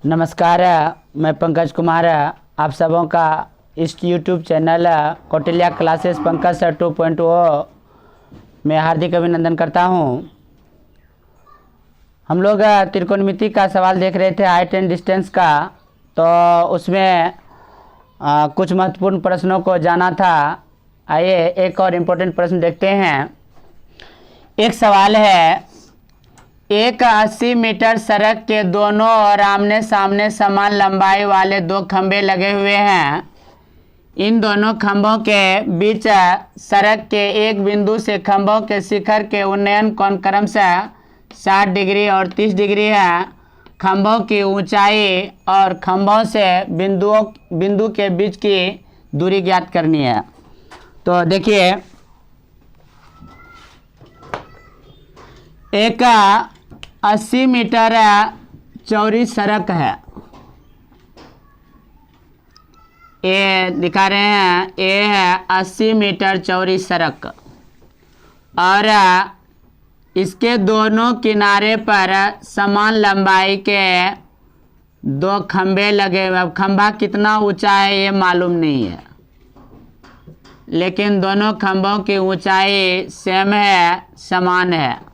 नमस्कार, मैं पंकज कुमार आप सबों का इस YouTube channel Kautilya classes Pankaj sir 2.0 में हार्दिक अभिनंदन करता हूं। हम लोग त्रिकोणमिति का सवाल देख रहे थे, हाइट एंड डिस्टेंस का। तो उसमें कुछ महत्वपूर्ण प्रश्नों को जाना था। आइए एक और इम्पोर्टेंट प्रश्न देखते हैं। एक सवाल है, एक 80 मीटर सड़क के दोनों ओर आमने सामने समान लंबाई वाले दो खंभे लगे हुए हैं। इन दोनों खंभों के बीच सड़क के एक बिंदु से खंभों के शिखर के उन्नयन कोण क्रमशः 60 डिग्री और 30 डिग्री है। खंभों की ऊंचाई और खंभों से बिंदु के बीच की दूरी ज्ञात करनी है। तो देखिए, एक 80 मीटर चौड़ी सड़क है। ये दिखा रहे हैं, ये है 80 मीटर चौड़ी सड़क और इसके दोनों किनारे पर समान लंबाई के दो खंभे लगे हुए। अब खंभा कितना ऊंचा है ये मालूम नहीं है, लेकिन दोनों खंभों की ऊंचाई सेम है, समान है।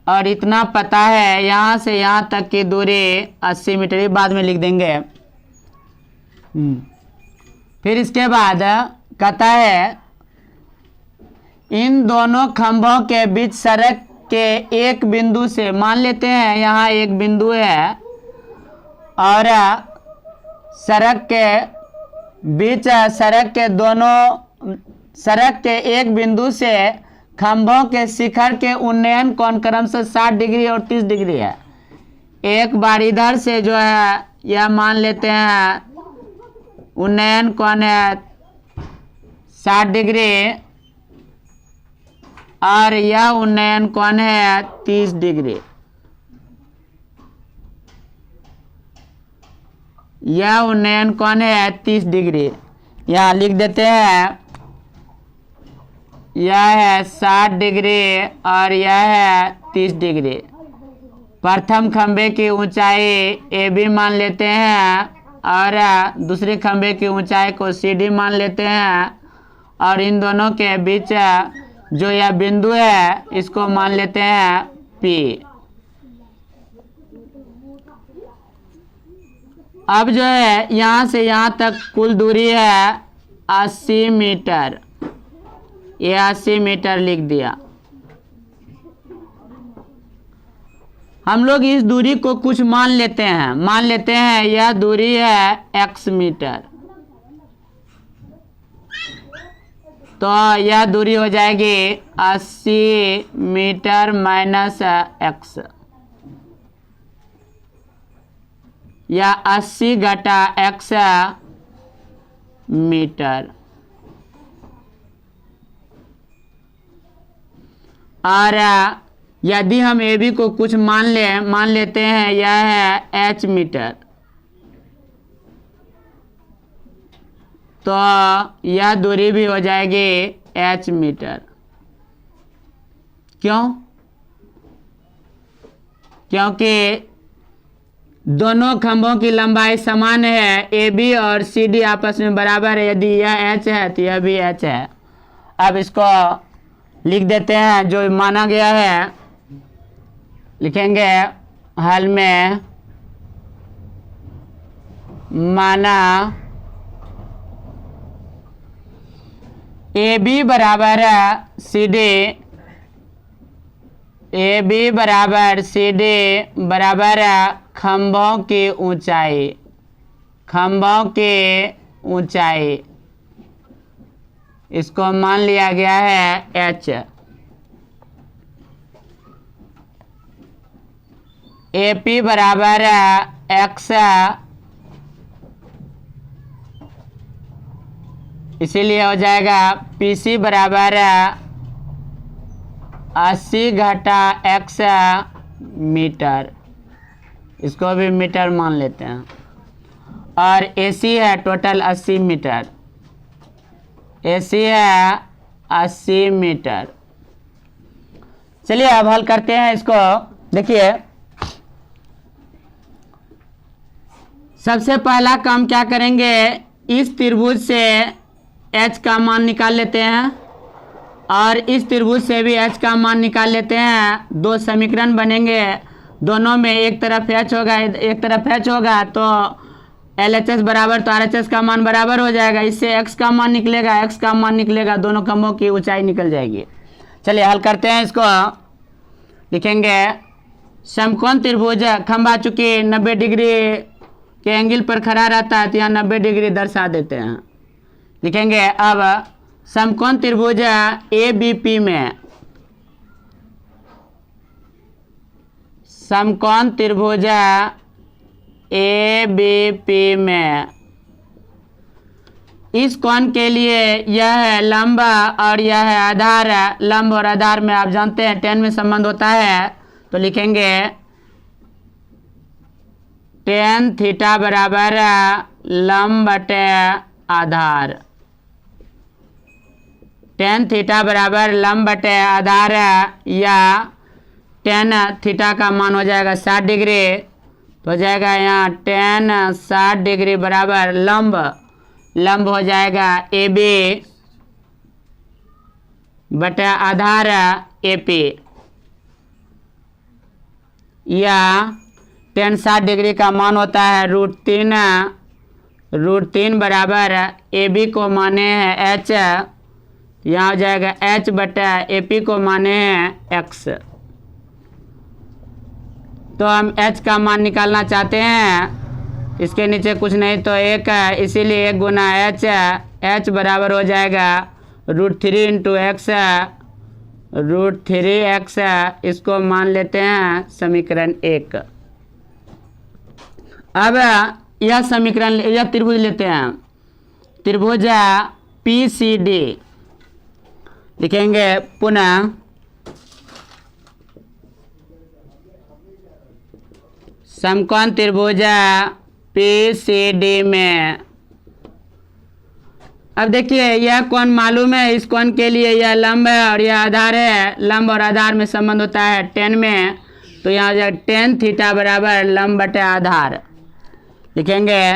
और इतना पता है, यहाँ से यहाँ तक की दूरी 80 मीटर, ही बाद में लिख देंगे। फिर इसके बाद कहता है, इन दोनों खंभों के बीच सड़क के एक बिंदु से, मान लेते हैं यहाँ एक बिंदु है और सड़क के बीच सड़क के एक बिंदु से खंभों के शिखर के उन्नयन कोण क्रमशः 60 डिग्री और 30 डिग्री है। एक बार इधर से जो है यह मान लेते हैं उन्नयन कोण है 60 डिग्री और यह उन्नयन कोण है 30 डिग्री। यह उन्नयन कोण है 30 डिग्री। यहाँ लिख देते हैं, यह है 60 डिग्री और यह है 30 डिग्री। प्रथम खंभे की ऊंचाई ए बी मान लेते हैं और दूसरे खंभे की ऊंचाई को सी डी मान लेते हैं और इन दोनों के बीच जो यह बिंदु है इसको मान लेते हैं पी। अब जो है यहाँ से यहाँ तक कुल दूरी है 80 मीटर। ये 80 मीटर लिख दिया। हम लोग इस दूरी को कुछ मान लेते हैं, यह दूरी है x मीटर। तो यह दूरी हो जाएगी 80 मीटर माइनस x, या 80 घटा x मीटर। और यदि हम ए बी को कुछ मान लेते हैं, यह है h मीटर। तो यह दूरी भी हो जाएगी h मीटर। क्यों? क्योंकि दोनों खंभों की लंबाई समान है, ए बी और सी डी आपस में बराबर है। यदि यह h है तो यह भी h है। अब इसको लिख देते हैं, जो माना गया है लिखेंगे हल में, माना ए बी बराबर सी डी, ए बी बराबर सी डी बराबर खंभों की ऊंचाई, इसको मान लिया गया है h। ए पी बराबर x, इसीलिए हो जाएगा पी सी बराबर 80 घटा x मीटर। इसको भी मीटर मान लेते हैं। और ए सी है टोटल 80 मीटर, ए सी है 80 मीटर। चलिए अब हल करते हैं इसको। देखिए सबसे पहला काम क्या करेंगे, इस त्रिभुज से h का मान निकाल लेते हैं और इस त्रिभुज से भी h का मान निकाल लेते हैं। दो समीकरण बनेंगे, दोनों में एक तरफ h होगा एक तरफ h होगा, तो LHS बराबर तो RHS का मान बराबर हो जाएगा। इससे x का मान निकलेगा, x का मान निकलेगा, दोनों खंभों की ऊंचाई निकल जाएगी। चलिए हल करते हैं इसको। लिखेंगे समकोण त्रिभुज, खंभा चूंकि 90 डिग्री के एंगल पर खड़ा रहता है तो यहाँ 90 डिग्री दर्शा देते हैं। लिखेंगे अब समकोण त्रिभुज ABP में, समकोण त्रिभुज ABP में इस कोण के लिए यह है लंब और यह है आधार। लंब और आधार में आप जानते हैं tan में संबंध होता है, तो लिखेंगे tan थीटा बराबर लंब बटे आधार। tan थीटा बराबर लंब बटे आधार, या tan थीटा का मान हो जाएगा 60 डिग्री, तो हो जाएगा यहाँ tan 60 डिग्री बराबर लंब हो जाएगा AB बटे आधार AP, या tan 60 डिग्री का मान होता है √3 बराबर AB को माने हैं H, यहाँ हो जाएगा H बटा AP को माने हैं X। तो हम H का मान निकालना चाहते हैं, इसके नीचे कुछ नहीं तो 1 है, इसीलिए 1 गुना H बराबर हो जाएगा √3 × X, √3x, इसको मान लेते हैं समीकरण 1। अब यह समीकरण, यह त्रिभुज लेते हैं, त्रिभुज PCD। लिखेंगे पुनः समकोण त्रिभुज PCD में। अब देखिए यह कोण मालूम है, इस कोण के लिए यह लंब है और यह आधार है। लंब और आधार में संबंध होता है tan में, तो यहाँ जाए tan थीटा बराबर लंब बटे आधार। लिखेंगे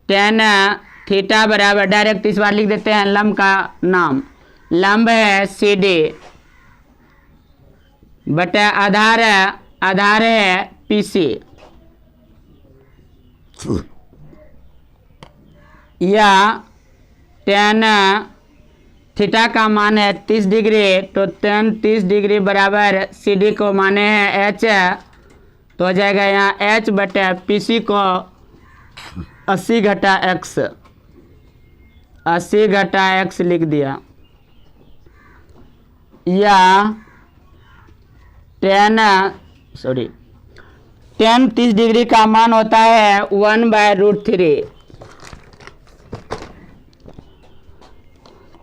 tan थीटा बराबर, डायरेक्ट इस बार लिख देते हैं लंब का नाम, लंब है CD बटे आधार है PC, या tan थीटा का मान है 30 डिग्री, तो tan 30 डिग्री बराबर CD को माने हैं H, तो हो जाएगा यहाँ H बटे PC को 80 घटा X, 80 घटा X लिख दिया, या tan 30 डिग्री का मान होता है 1/√3।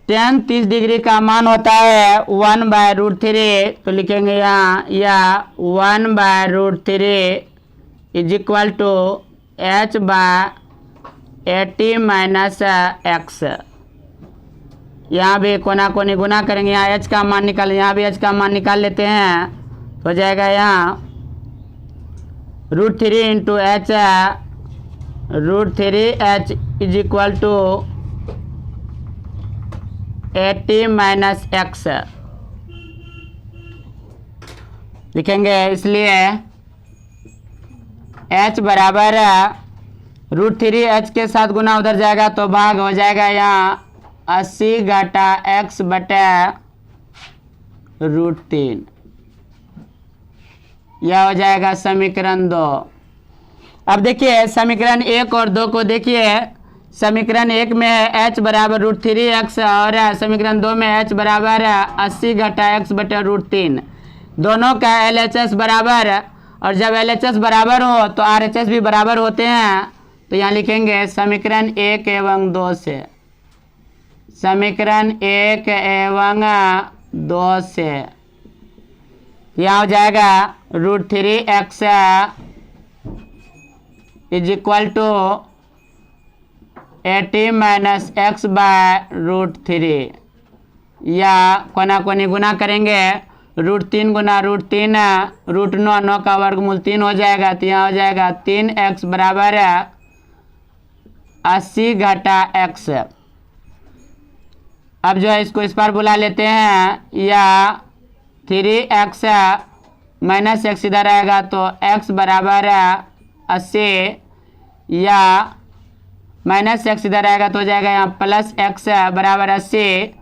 tan 30 डिग्री का मान होता है 1/√3, तो लिखेंगे यहाँ या 1/√3 is equal to H/80 minus X। यहाँ भी कोना कोनी गुना करेंगे, यहाँ H का मान निकाल, यहाँ भी H का मान निकाल लेते हैं, हो जाएगा यहाँ √3 × H, √3H is equal to 80 minus X लिखेंगे। इसलिए H बराबर √3H के साथ गुना उधर जाएगा तो भाग हो जाएगा यहाँ 80 घटा X बटे √3, यह हो जाएगा समीकरण 2। अब देखिए समीकरण 1 और 2 को देखिए। समीकरण 1 में है H बराबर √3x और समीकरण 2 में H बराबर 80 घटा X बटे √3। दोनों का LHS बराबर, और जब LHS बराबर हो तो RHS भी बराबर होते हैं। तो यहाँ लिखेंगे समीकरण 1 एवं 2 से, समीकरण 1 एवं 2 से यहाँ हो जाएगा √3x is equal to 80 minus X/√3। या कोना कोनी गुना करेंगे, √3 गुना √3 √9, 9 का वर्गमूल 3 हो जाएगा, तो यहाँ हो जाएगा 3x बराबर 80 घटा x। अब जो है इसको इस पर बुला लेते हैं, या 3x माइनस x इधर आएगा तो x बराबर 80, या माइनस x इधर आएगा तो हो जाएगा यहाँ प्लस x बराबर 80,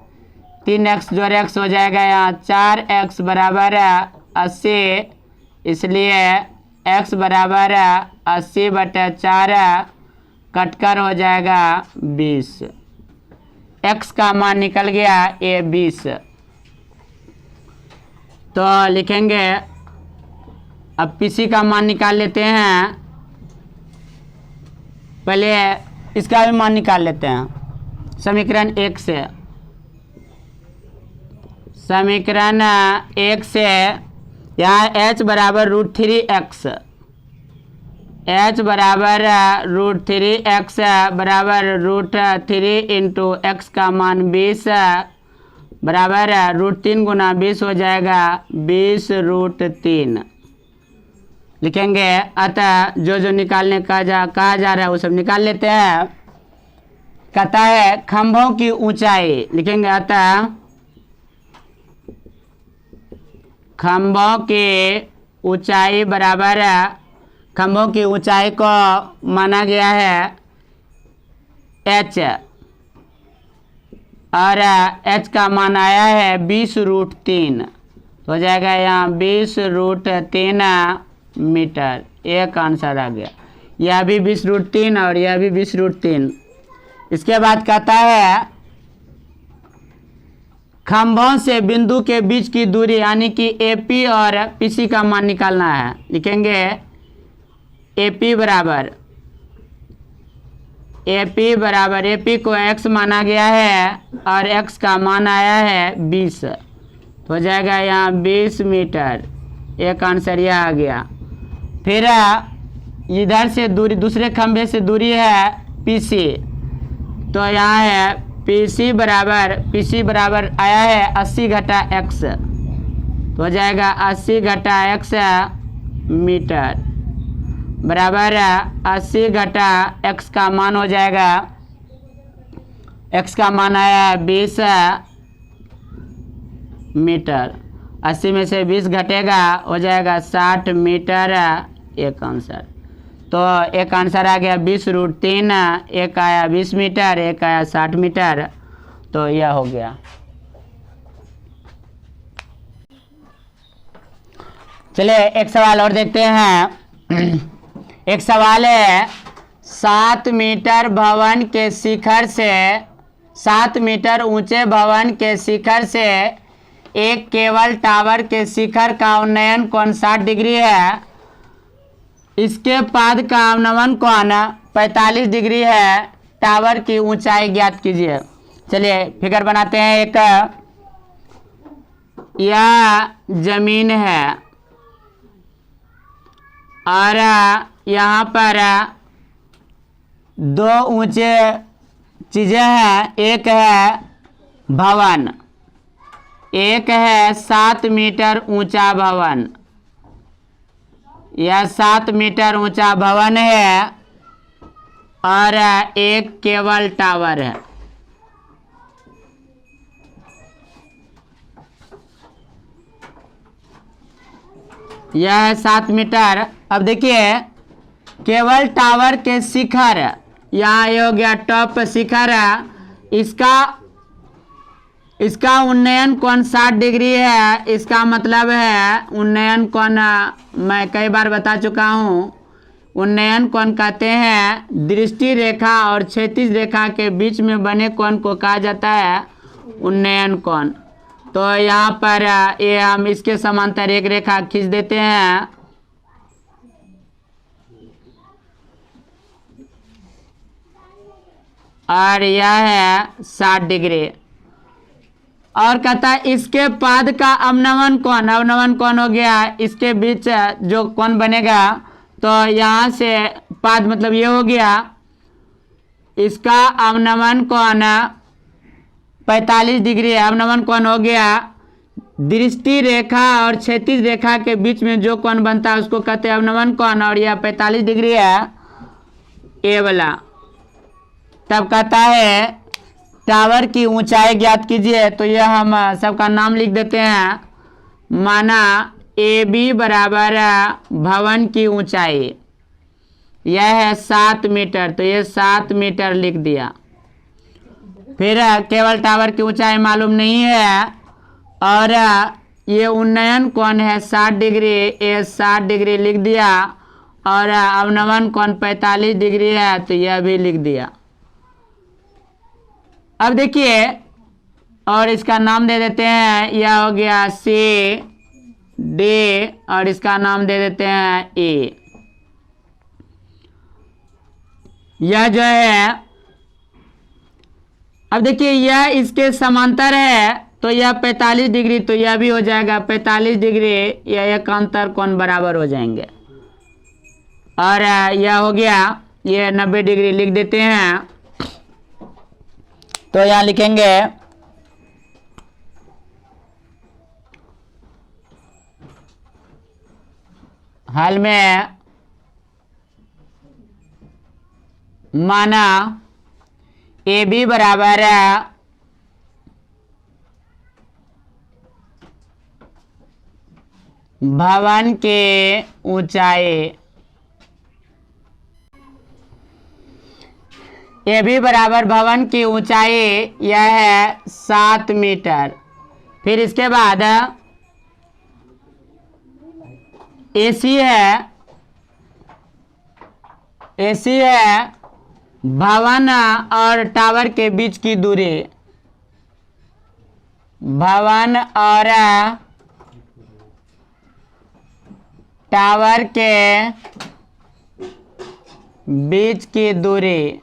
3x जोड़ x हो जाएगा यहाँ 4x बराबर 80, इसलिए x बराबर 80/4 कटकर हो जाएगा 20। x का मान निकल गया ये 20। तो लिखेंगे, अब पीसी का मान निकाल लेते हैं। पहले इसका भी मान निकाल लेते हैं समीकरण 1 से। समीकरण 1 से यहाँ h बराबर √3x, h बराबर √3x बराबर √3 इंटू x का मान 20 बराबर √3 गुना 20 हो जाएगा 20√3 लिखेंगे। अतः जो जो निकालने कहा जा रहा है वो सब निकाल लेते हैं। कहता है खंभों की ऊंचाई, लिखेंगे अतः खंभों की ऊंचाई बराबर, खंभों की ऊंचाई को माना गया है h, और h का मान आया है 20√3, तो हो जाएगा यहाँ 20√3 मीटर। एक आंसर आ गया, यह भी 20√3 और यह भी 20√3। इसके बाद कहता है खंभों से बिंदु के बीच की दूरी यानी कि AP और PC का मान निकालना है। लिखेंगे AP बराबर AP को x माना गया है और x का मान आया है 20, तो हो जाएगा यहाँ 20 मीटर। एक आंसर यह आ गया। फिर इधर से दूरी, दूसरे खंभे से दूरी है PC, तो यहाँ है PC बराबर आया है 80 घटा x, तो हो जाएगा 80 घटा x मीटर बराबर 80 घटा x का मान हो जाएगा, x का मान आया है 20 मीटर। 80 में से 20 घटेगा हो जाएगा 60 मीटर। एक आंसर, तो एक आंसर आ गया 20√3, एक आया 20 मीटर, एक आया 60 मीटर, तो यह हो गया। चलिए एक सवाल और देखते हैं। एक सवाल है 7 मीटर भवन के शिखर से, 7 मीटर ऊंचे भवन के शिखर से एक केबल टावर के शिखर का उन्नयन कोण 60 डिग्री है। इसके पाद का अवनमन कोण 45 डिग्री है। टावर की ऊंचाई ज्ञात कीजिए। चलिए फिगर बनाते हैं। एक यह जमीन है और यहाँ पर दो ऊंचे चीजें हैं। एक है भवन, एक है 7 मीटर ऊंचा भवन। यह 7 मीटर ऊंचा भवन है और एक केबल टावर है। यह है 7 मीटर। अब देखिए केबल टावर के शिखर, यहाँ ये हो गया टॉप शिखर है। इसका उन्नयन कोण 60 डिग्री है। इसका मतलब है उन्नयन कोण, मैं कई बार बता चुका हूँ, उन्नयन कोण कहते हैं दृष्टि रेखा और क्षैतिज रेखा के बीच में बने कोण को कहा जाता है उन्नयन कोण। तो यहाँ पर ये हम इसके समांतर एक रेखा खींच देते हैं। और यह है 60 डिग्री। और कहता है इसके पाद का अवनमन कोण, अवनमन कोण हो गया इसके बीच जो कोण बनेगा, तो यहाँ से पाद मतलब ये हो गया। इसका अवनमन कोण 45 डिग्री है। अवनमन कोण हो गया दृष्टि रेखा और क्षैतिज रेखा के बीच में जो कोण बनता है उसको कहते हैं अवनमन कोण, और यह 45 डिग्री है ए वाला। तब कहता है टावर की ऊंचाई ज्ञात कीजिए। तो यह हम सबका नाम लिख देते हैं। माना ए बी बराबर भवन की ऊंचाई यह है 7 मीटर, तो ये 7 मीटर लिख दिया। फिर केवल टावर की ऊंचाई मालूम नहीं है और ये उन्नयन कोण है 60 डिग्री, ये 60 डिग्री लिख दिया, और अवनमन कोण 45 डिग्री है तो यह भी लिख दिया। अब देखिए और इसका नाम दे देते हैं, यह हो गया सी डी और इसका नाम दे देते हैं ए। यह जो है अब देखिए यह इसके समांतर है तो यह 45 डिग्री, तो यह भी हो जाएगा 45 डिग्री, यह एकांतर कोण बराबर हो जाएंगे। और यह हो गया ये 90 डिग्री लिख देते हैं। तो यहां लिखेंगे हल में माना ए बी बराबर भवन के ऊंचाई, ए बी बराबर भवन की ऊंचाई यह है 7 मीटर। फिर इसके बाद एसी है भवन और टावर के बीच की दूरी, भवन और टावर के बीच की दूरी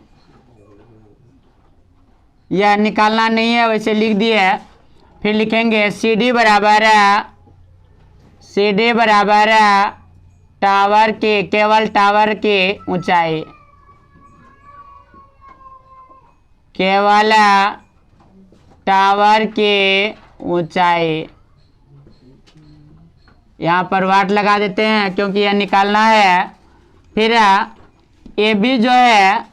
यह निकालना नहीं है, वैसे लिख दिए। फिर लिखेंगे सी डी बराबर टावर के, केवल टावर की ऊंचाई, केवल टावर की ऊंचाई। यहाँ पर वाट लगा देते हैं क्योंकि यह निकालना है। फिर ए बी जो है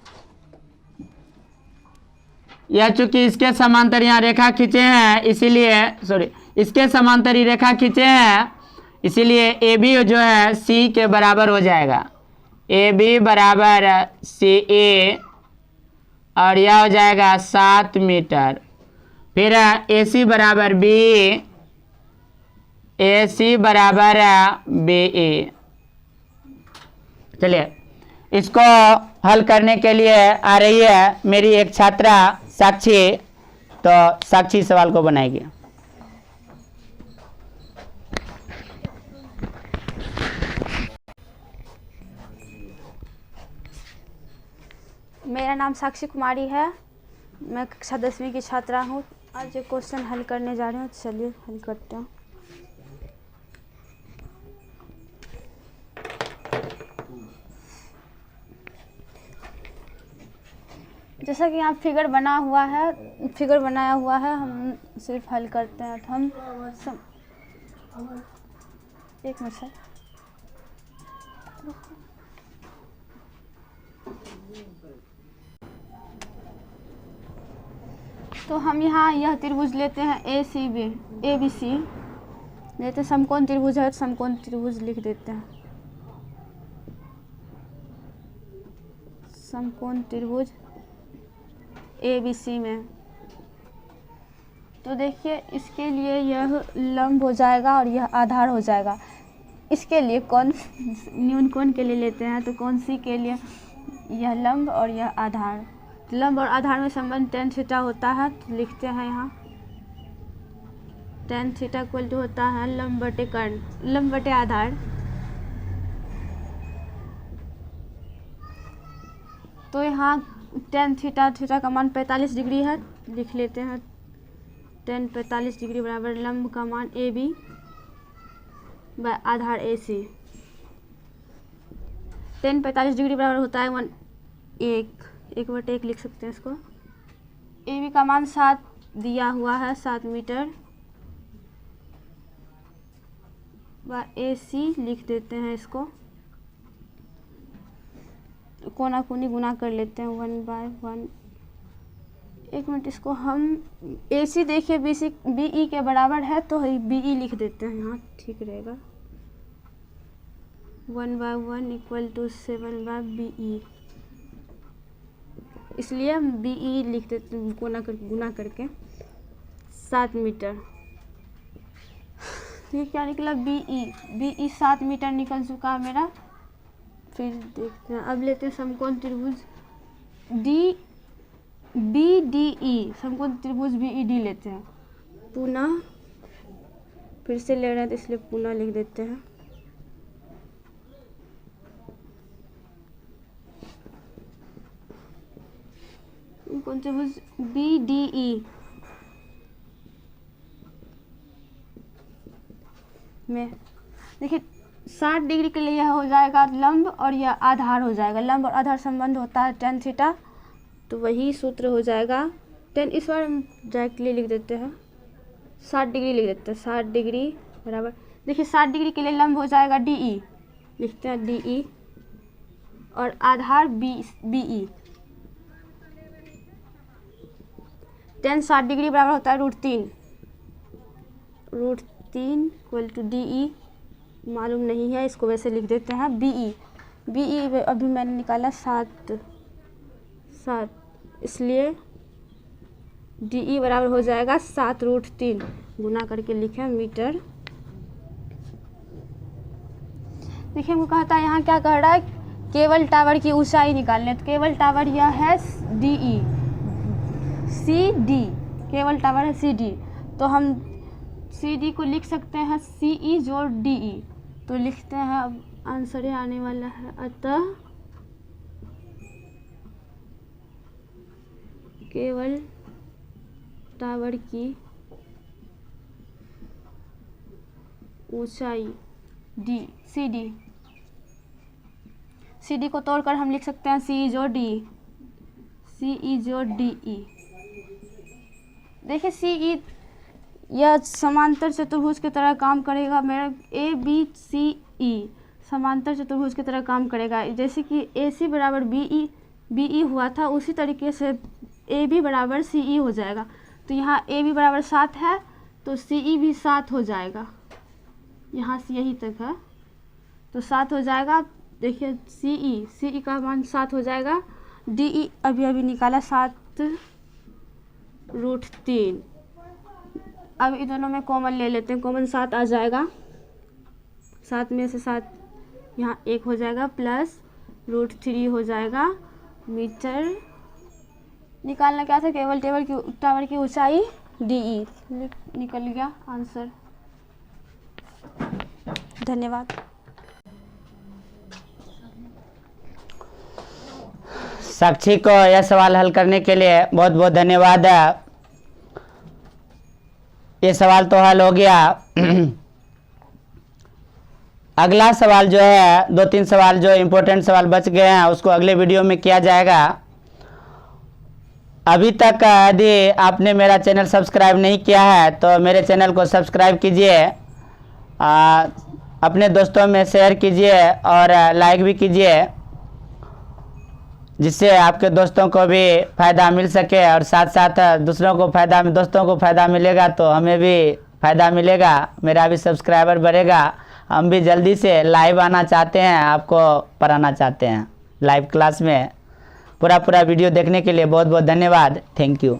यह चूंकि इसके समांतर यहाँ रेखा खींचे हैं इसीलिए इसके समांतर ही रेखा खींचे हैं इसीलिए ए बी जो है सी के बराबर हो जाएगा। ए बी बराबर सी ए और यह हो जाएगा 7 मीटर। फिर ए सी बराबर बी, ए सी बराबर बी ए। चलिए इसको हल करने के लिए आ रही है मेरी एक छात्रा साक्षी, तो साक्षी सवाल को बनाएगी। मेरा नाम साक्षी कुमारी है, मैं कक्षा 10वीं की छात्रा हूँ। आज ये क्वेश्चन हल करने जा रही हूँ, चलिए हल करते हैं। जैसा कि यहाँ फिगर बनाया हुआ है, हम सिर्फ हल करते हैं। तो हम एक मिनट सर, तो हम यहाँ यह त्रिभुज लेते हैं ए बी सी लेते हैं। समकोण त्रिभुज है, समकोण त्रिभुज लिख देते हैं। समकोण त्रिभुज ए बी सी में, तो देखिए इसके लिए यह लंब हो जाएगा और यह आधार हो जाएगा। इसके लिए कौन न्यून कोण के लिए लेते हैं, तो कौन सी के लिए यह लंब और यह आधार। लंब और आधार में संबंध tan थीटा होता है, तो लिखते हैं यहाँ tan थीटा इक्वल टू होता है लंब बटे कर्ण, लंब बटे आधार। तो यहाँ tan थीटा का मान 45 डिग्री है, लिख लेते हैं tan 45 डिग्री बराबर लंब का मान ए बी व आधार ए सी। tan 45 डिग्री बराबर होता है 1 बटे 1 लिख सकते हैं इसको। ए बी का मान 7 दिया हुआ है 7 मीटर व AC लिख देते हैं। इसको कोना कोनी गुना कर लेते हैं 1/1। एक मिनट, इसको हम AC देखिए BE के बराबर है तो BE लिख देते हैं यहाँ, ठीक रहेगा। 1/1 = 7/BE, इसलिए हम BE लिख देते हैं गुना करके 7 मीटर। ये क्या निकला? BE 7 मीटर निकल चुका है मेरा। फिर देखते हैं, अब लेते हैं समकोण त्रिभुज BDE, समकोण त्रिभुज BED लेते हैं। पुनः फिर से ले रहे हैं तो इसलिए पुनः लिख देते हैं। समकोण त्रिभुज BDE में देखिए 60 डिग्री के लिए यह हो जाएगा लंब और यह आधार हो जाएगा। लंब और आधार संबंध होता है tan थीटा, तो वही सूत्र हो जाएगा tan। इस बार हम डायरेक्टली लिख देते हैं 60 डिग्री लिख देते हैं। 60 डिग्री बराबर, देखिए 60 डिग्री के लिए लंब हो जाएगा DE, लिखते हैं DE, और आधार BE। tan 60 डिग्री बराबर होता है √3 = DE, मालूम नहीं है, इसको वैसे लिख देते हैं BE अभी मैंने निकाला 7, इसलिए DE बराबर हो जाएगा 7√3, गुना करके लिखें मीटर। देखिए हमको कहता है यहाँ क्या कह रहा है, केबल टावर की ऊंचाई निकालने। तो केबल टावर यह है DE, CD, केबल टावर है CD, तो हम CD को लिख सकते हैं CE जोड़ DE। तो लिखते हैं, अब आंसर ही आने वाला है। अतः केबल टावर की ऊंचाई CD को तोड़कर हम लिख सकते हैं CE जोड़ DE। देखिए CE यह समांतर चतुर्भुज की तरह काम करेगा। मेरा ABCE समांतर चतुर्भुज की तरह काम करेगा। जैसे कि AC बराबर BE हुआ था, उसी तरीके से AB बराबर CE हो जाएगा। तो यहाँ AB बराबर 7 है तो CE भी 7 हो जाएगा, यहाँ से यहीं तक है तो 7 हो जाएगा। देखिए CE का मान 7 हो जाएगा। DE अभी निकाला 7√3। अब इन दोनों में कॉमन ले लेते हैं, कॉमन 7 आ जाएगा। 7 में से 7 यहाँ 1 हो जाएगा, प्लस √3 हो जाएगा मीटर। निकालना क्या था? केबल टावर की ऊंचाई DE। निकल गया आंसर। धन्यवाद। साक्षी को यह सवाल हल करने के लिए बहुत बहुत धन्यवाद। ये सवाल तो हल हो गया। अगला सवाल जो है, 2-3 सवाल जो इम्पोर्टेंट सवाल बच गए हैं उसको अगले वीडियो में किया जाएगा। अभी तक यदि आपने मेरा चैनल सब्सक्राइब नहीं किया है तो मेरे चैनल को सब्सक्राइब कीजिए, अपने दोस्तों में शेयर कीजिए और लाइक भी कीजिए, जिससे आपके दोस्तों को भी फ़ायदा मिल सके और साथ साथ दोस्तों को फ़ायदा मिलेगा तो हमें भी फ़ायदा मिलेगा, मेरा भी सब्सक्राइबर बढ़ेगा। हम भी जल्दी से लाइव आना चाहते हैं, आपको पढ़ाना चाहते हैं लाइव क्लास में। पूरा वीडियो देखने के लिए बहुत बहुत धन्यवाद। Thank you.